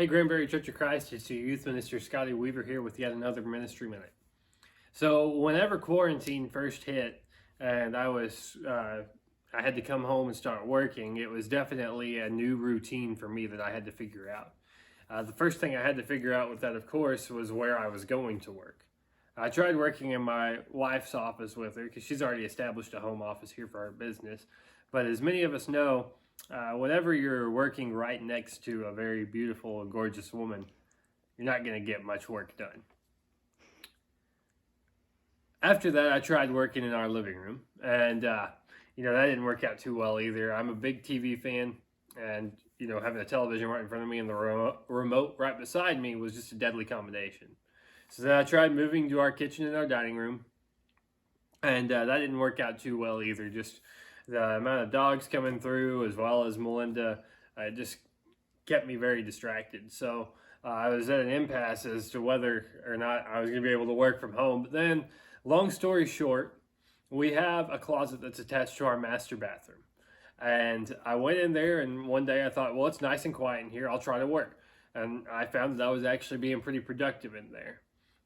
Hey, Granbury Church of Christ, it's your youth minister, Scotty Weaver, here with yet another Ministry Minute. So whenever quarantine first hit and I had to come home and start working, it was definitely a new routine for me that I had to figure out. The first thing I had to figure out with that, of course, was where I was going to work. I tried working in my wife's office with her because she's already established a home office here for our business. But as many of us know, whenever you're working right next to a very beautiful and gorgeous woman, you're not going to get much work done. After that, I tried working in our living room, and that didn't work out too well either. I'm a big TV fan, and having a television right in front of me and the remote right beside me was just a deadly combination. So then I tried moving to our kitchen and our dining room, and that didn't work out too well either. Just the amount of dogs coming through, as well as Melinda, just kept me very distracted. So I was at an impasse as to whether or not I was going to be able to work from home. But then, long story short, we have a closet that's attached to our master bathroom. And I went in there, and one day I thought, well, it's nice and quiet in here. I'll try to work. And I found that I was actually being pretty productive in there.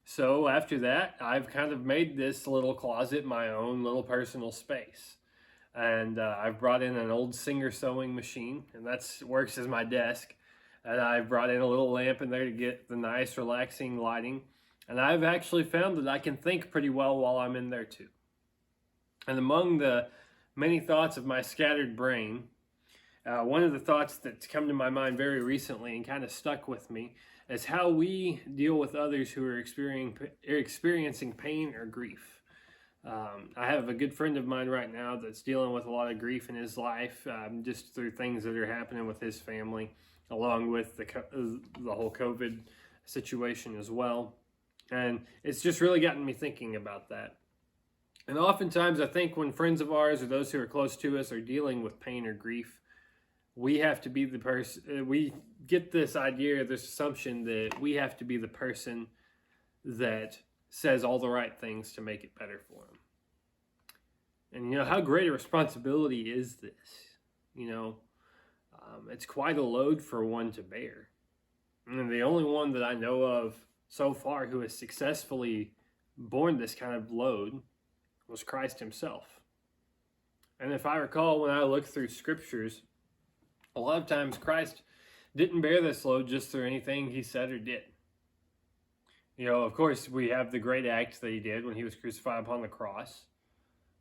So after that, I've kind of made this little closet my own little personal space. And I've brought in an old Singer sewing machine, and that works as my desk. And I've brought in a little lamp in there to get the nice, relaxing lighting. And I've actually found that I can think pretty well while I'm in there too. And among the many thoughts of my scattered brain, one of the thoughts that's come to my mind very recently and kind of stuck with me is how we deal with others who are experiencing pain or grief. I have a good friend of mine right now that's dealing with a lot of grief in his life, just through things that are happening with his family, along with the whole COVID situation as well. And it's just really gotten me thinking about that. And oftentimes I think when friends of ours or those who are close to us are dealing with pain or grief, we have to be the person, we get this idea, this assumption that we have to be the person that says all the right things to make it better for them. And how great a responsibility is this? It's quite a load for one to bear. And the only one that I know of so far who has successfully borne this kind of load was Christ himself. And if I recall, when I look through scriptures, a lot of times Christ didn't bear this load just through anything he said or did. Of course, we have the great act that he did when he was crucified upon the cross.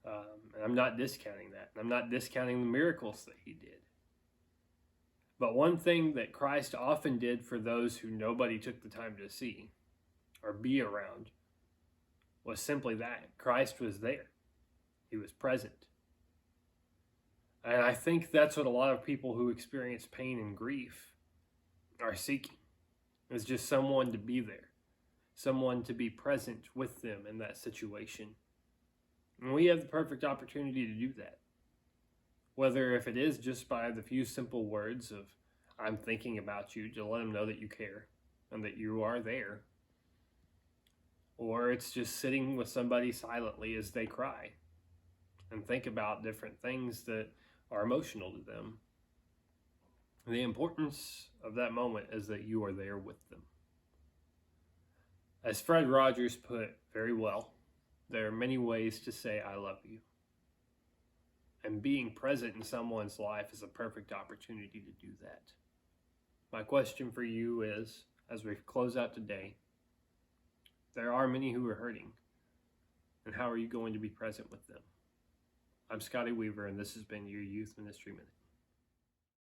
And I'm not discounting that. I'm not discounting the miracles that he did. But one thing that Christ often did for those who nobody took the time to see or be around was simply that. Christ was there. He was present. And I think that's what a lot of people who experience pain and grief are seeking, is just someone to be there, someone to be present with them in that situation. And we have the perfect opportunity to do that. Whether if it is just by the few simple words of, I'm thinking about you, to let them know that you care and that you are there. Or it's just sitting with somebody silently as they cry and think about different things that are emotional to them. The importance of that moment is that you are there with them. As Fred Rogers put very well, there are many ways to say I love you. And being present in someone's life is a perfect opportunity to do that. My question for you is, as we close out today, there are many who are hurting. And how are you going to be present with them? I'm Scotty Weaver, and this has been your Youth Ministry Minute.